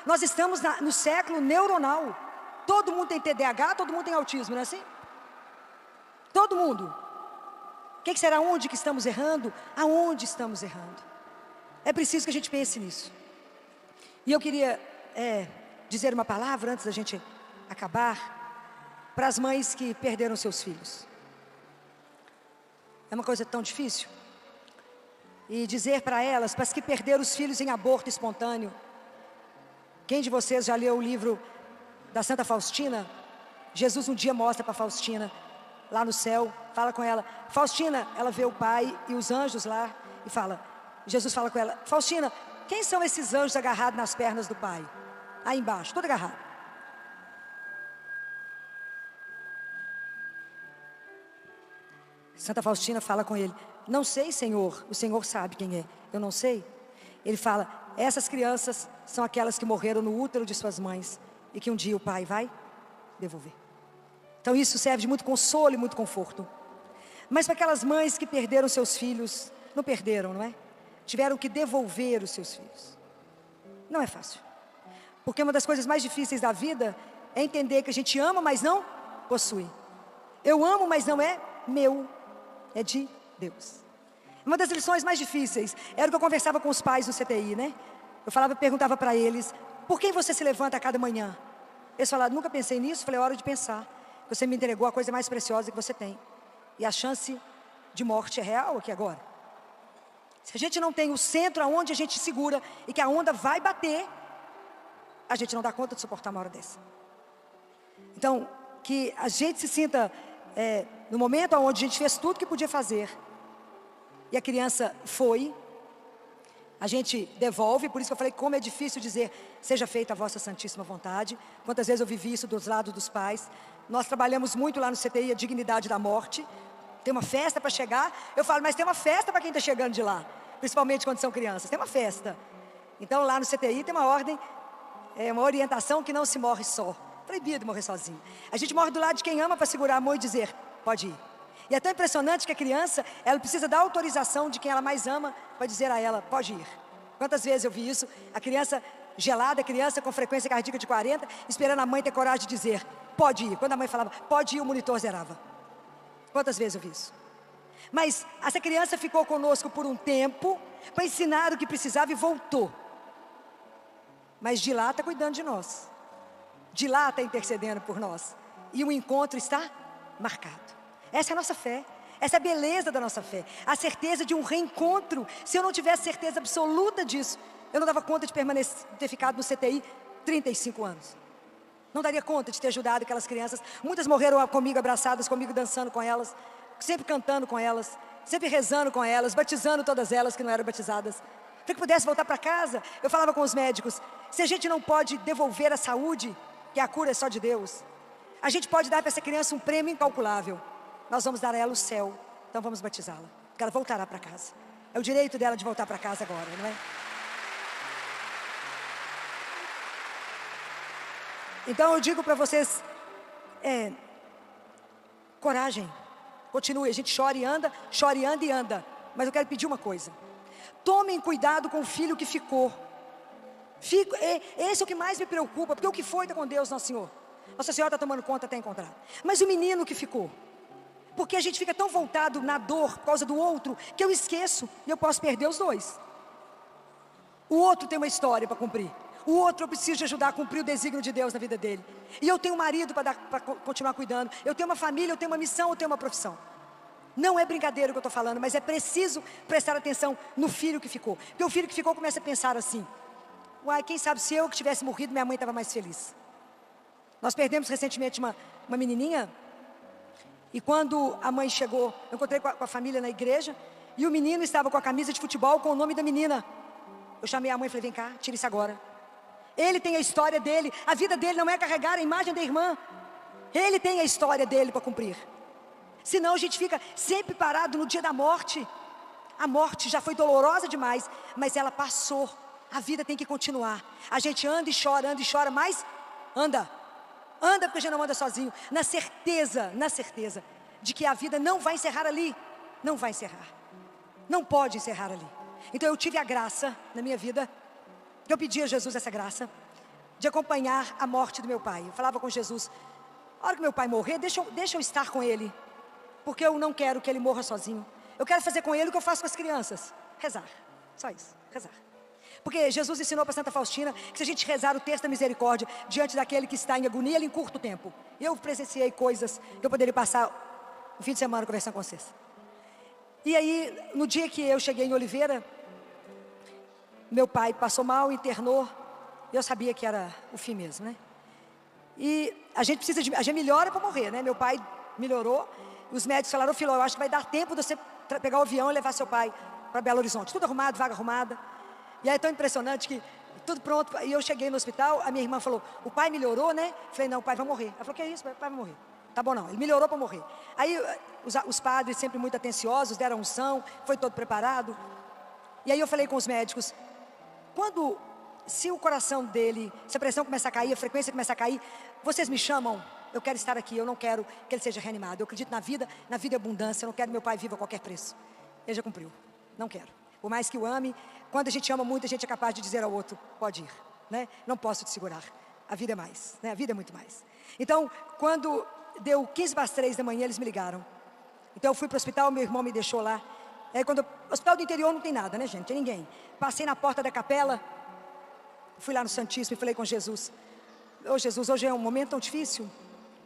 Nós estamos no século neuronal. Todo mundo tem TDAH, todo mundo tem autismo, não é assim? Todo mundo. O que será? Onde que estamos errando? Aonde estamos errando? É preciso que a gente pense nisso. E eu queria dizer uma palavra antes da gente acabar, para as mães que perderam seus filhos. É uma coisa tão difícil. E dizer para elas, para as que perderam os filhos em aborto espontâneo. Quem de vocês já leu o livro da Santa Faustina? Jesus um dia mostra para Faustina, lá no céu, fala com ela. Faustina, ela vê o pai e os anjos lá e fala... Jesus fala com ela, Faustina, quem são esses anjos agarrados nas pernas do pai? Aí embaixo, todo agarrado. Santa Faustina fala com ele, não sei, Senhor, o Senhor sabe quem é, eu não sei. Ele fala, essas crianças são aquelas que morreram no útero de suas mães e que um dia o pai vai devolver. Então isso serve de muito consolo e muito conforto. Mas para aquelas mães que perderam seus filhos, não perderam, não é? Tiveram que devolver os seus filhos. Não é fácil. Porque uma das coisas mais difíceis da vida é entender que a gente ama, mas não possui. Eu amo, mas não é meu, é de Deus. Uma das lições mais difíceis era o que eu conversava com os pais do CTI, né? Eu perguntava para eles, por quem você se levanta a cada manhã? Eles falaram, nunca pensei nisso. Falei, é hora de pensar. Você me entregou a coisa mais preciosa que você tem. E a chance de morte é real aqui agora. Se a gente não tem o centro aonde a gente segura e que a onda vai bater, a gente não dá conta de suportar uma hora dessa. Então, que a gente se sinta no momento onde a gente fez tudo que podia fazer e a criança foi, a gente devolve. Por isso que eu falei como é difícil dizer, seja feita a vossa santíssima vontade. Quantas vezes eu vivi isso dos lados dos pais. Nós trabalhamos muito lá no CTI a dignidade da morte. Tem uma festa para chegar, eu falo, mas tem uma festa para quem está chegando de lá, principalmente quando são crianças, tem uma festa. Então lá no CTI tem uma ordem, uma orientação que não se morre só, proibido morrer sozinho. A gente morre do lado de quem ama para segurar a mão e dizer, pode ir. E é tão impressionante que a criança, ela precisa da autorização de quem ela mais ama para dizer a ela, pode ir. Quantas vezes eu vi isso, a criança gelada, a criança com frequência cardíaca de 40, esperando a mãe ter coragem de dizer, pode ir. Quando a mãe falava, pode ir, o monitor zerava. Quantas vezes eu vi isso? Mas essa criança ficou conosco por um tempo, para ensinar o que precisava e voltou. Mas de lá está cuidando de nós. De lá está intercedendo por nós. E o encontro está marcado. Essa é a nossa fé. Essa é a beleza da nossa fé. A certeza de um reencontro. Se eu não tivesse certeza absoluta disso, eu não dava conta de ter ficado no CTI 35 anos. Não daria conta de ter ajudado aquelas crianças. Muitas morreram comigo, abraçadas comigo, dançando com elas, sempre cantando com elas, sempre rezando com elas, batizando todas elas que não eram batizadas. Para que pudesse voltar para casa, eu falava com os médicos, se a gente não pode devolver a saúde, que a cura é só de Deus, a gente pode dar para essa criança um prêmio incalculável. Nós vamos dar a ela o céu, então vamos batizá-la, porque ela voltará para casa. É o direito dela de voltar para casa agora, não é? Então eu digo para vocês, coragem, continue, a gente chora e anda e anda, mas eu quero pedir uma coisa, tomem cuidado com o filho que ficou, esse é o que mais me preocupa, porque o que foi está com Deus, Nosso Senhor, Nossa Senhora está tomando conta até encontrar, mas o menino que ficou, porque a gente fica tão voltado na dor, por causa do outro, que eu esqueço, e eu posso perder os dois, o outro tem uma história para cumprir, o outro eu preciso de ajudar a cumprir o desígnio de Deus na vida dele. E eu tenho um marido para continuar cuidando. Eu tenho uma família, eu tenho uma missão, eu tenho uma profissão. Não é brincadeira o que eu estou falando, mas é preciso prestar atenção no filho que ficou. Porque o filho que ficou começa a pensar assim, uai, quem sabe se eu que tivesse morrido, minha mãe estava mais feliz. Nós perdemos recentemente uma menininha, e quando a mãe chegou, eu encontrei com a família na igreja, e o menino estava com a camisa de futebol com o nome da menina. Eu chamei a mãe e falei, vem cá, tira isso agora. Ele tem a história dele, a vida dele não é carregar a imagem da irmã. Ele tem a história dele para cumprir. Senão a gente fica sempre parado no dia da morte. A morte já foi dolorosa demais, mas ela passou. A vida tem que continuar. A gente anda e chora, mas anda. Anda porque a gente não anda sozinho. Na certeza de que a vida não vai encerrar ali. Não vai encerrar. Não pode encerrar ali. Então eu tive a graça na minha vida, eu pedi a Jesus essa graça, de acompanhar a morte do meu pai. Eu falava com Jesus, a hora que meu pai morrer, deixa eu estar com ele, porque eu não quero que ele morra sozinho. Eu quero fazer com ele o que eu faço com as crianças, rezar, só isso, rezar. Porque Jesus ensinou para Santa Faustina que se a gente rezar o terço da misericórdia diante daquele que está em agonia, ele encurta o tempo. Eu presenciei coisas que eu poderia passar um fim de semana conversando com vocês. E aí, no dia que eu cheguei em Oliveira, meu pai passou mal, internou, e eu sabia que era o fim mesmo, né? E a gente melhora para morrer, né? Meu pai melhorou, os médicos falaram, filho, eu acho que vai dar tempo de você pegar o avião e levar seu pai para Belo Horizonte. Tudo arrumado, vaga arrumada. E aí é tão impressionante que tudo pronto, e eu cheguei no hospital, a minha irmã falou, o pai melhorou, né? Eu falei, não, o pai vai morrer. Ela falou, que é isso? O pai vai morrer. Tá bom não, ele melhorou para morrer. Aí os padres sempre muito atenciosos, deram unção, foi todo preparado. E aí eu falei com os médicos, se o coração dele, se a pressão começar a cair, a frequência começar a cair, vocês me chamam, eu quero estar aqui, eu não quero que ele seja reanimado. Eu acredito na vida e abundância, eu não quero que meu pai viva a qualquer preço. Ele já cumpriu, não quero. Por mais que o ame, quando a gente ama muito, a gente é capaz de dizer ao outro, pode ir, né? Não posso te segurar, a vida é mais, né? A vida é muito mais. Então, quando deu 15:03 da manhã, eles me ligaram. Então eu fui para o hospital, meu irmão me deixou lá. Hospital do interior não tem nada, né, gente? Tem ninguém. Passei na porta da capela, fui lá no Santíssimo e falei com Jesus. Ô Jesus, hoje é um momento tão difícil.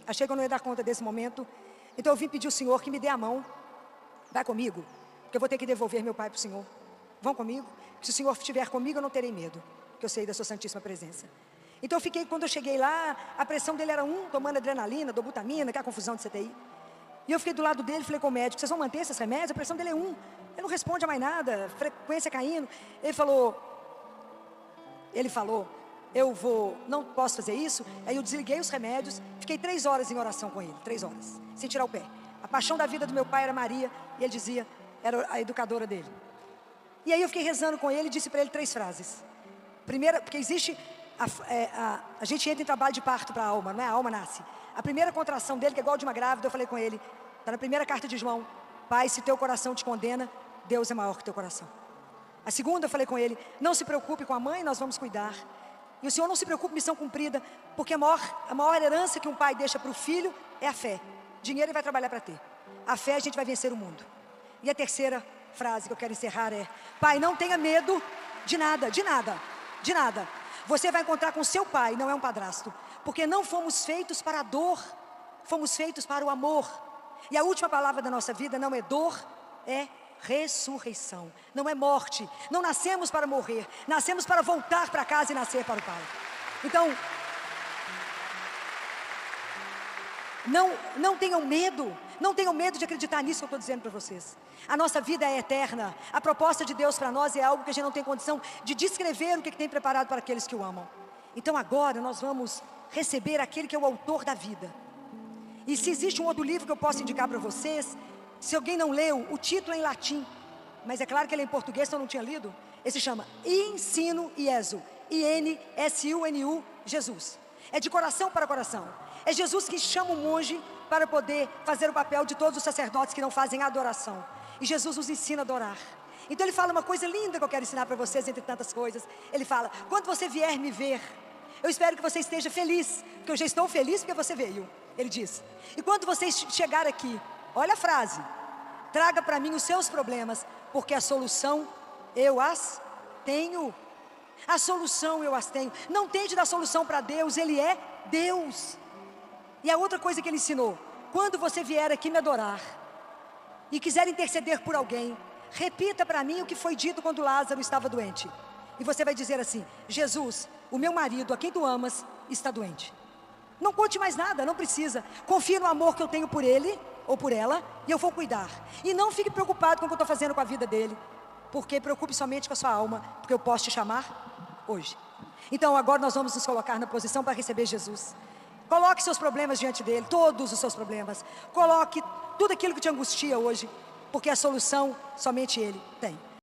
Achei que eu não ia dar conta desse momento. Então eu vim pedir ao Senhor que me dê a mão. Vai comigo, porque eu vou ter que devolver meu pai para o Senhor. Vão comigo? Se o Senhor estiver comigo, eu não terei medo, porque eu sei da sua santíssima presença. Então eu fiquei, quando eu cheguei lá, a pressão dele era 1, tomando adrenalina, dobutamina, que é a confusão de CTI. E eu fiquei do lado dele, falei com o médico, vocês vão manter esses remédios? A pressão dele é 1, ele não responde a mais nada, frequência caindo. Ele falou, não posso fazer isso. Aí eu desliguei os remédios, fiquei 3 horas em oração com ele, 3 horas, sem tirar o pé. A paixão da vida do meu pai era Maria, e ele dizia, era a educadora dele. E aí eu fiquei rezando com ele e disse para ele 3 frases. Primeira, porque existe, a gente entra em trabalho de parto para a alma, não é? A alma nasce. A primeira contração dele, que é igual de uma grávida, eu falei com ele, está na primeira carta de João, pai, se teu coração te condena, Deus é maior que teu coração. A segunda, eu falei com ele, não se preocupe com a mãe, nós vamos cuidar. E o Senhor não se preocupe, missão cumprida, porque a maior herança que um pai deixa para o filho é a fé. Dinheiro ele vai trabalhar para ter. A fé a gente vai vencer o mundo. E a terceira frase que eu quero encerrar é, pai, não tenha medo de nada, de nada, de nada. Você vai encontrar com seu pai, não é um padrasto. Porque não fomos feitos para a dor, fomos feitos para o amor. E a última palavra da nossa vida não é dor, é ressurreição. Não é morte, não nascemos para morrer, nascemos para voltar para casa e nascer para o Pai. Então, não tenham medo de acreditar nisso que eu estou dizendo para vocês. A nossa vida é eterna, a proposta de Deus para nós é algo que a gente não tem condição de descrever o que tem preparado para aqueles que o amam. Então agora nós vamos receber aquele que é o autor da vida. E se existe um outro livro que eu posso indicar para vocês, se alguém não leu, o título é em latim, mas é claro que ele é em português, então eu não tinha lido. Ele se chama Ensino Iesu, I-N-S-U-N-U, Jesus. É de coração para coração. É Jesus que chama o monge para poder fazer o papel de todos os sacerdotes que não fazem adoração. E Jesus nos ensina a adorar. Então ele fala uma coisa linda que eu quero ensinar para vocês, entre tantas coisas. Ele fala, quando você vier me ver, eu espero que você esteja feliz, porque eu já estou feliz porque você veio. Ele diz, e quando você chegar aqui, olha a frase, traga para mim os seus problemas, porque a solução eu as tenho. A solução eu as tenho. Não tente dar solução para Deus, Ele é Deus. E a outra coisa que Ele ensinou, quando você vier aqui me adorar, e quiser interceder por alguém, repita para mim o que foi dito quando Lázaro estava doente. E você vai dizer assim, Jesus, o meu marido, a quem tu amas, está doente. Não conte mais nada, não precisa. Confie no amor que eu tenho por ele, ou por ela, e eu vou cuidar. E não fique preocupado com o que eu estou fazendo com a vida dele, porque preocupe somente com a sua alma, porque eu posso te chamar hoje. Então agora nós vamos nos colocar na posição para receber Jesus. Coloque seus problemas diante dele, todos os seus problemas. Coloque tudo aquilo que te angustia hoje, porque a solução somente ele tem.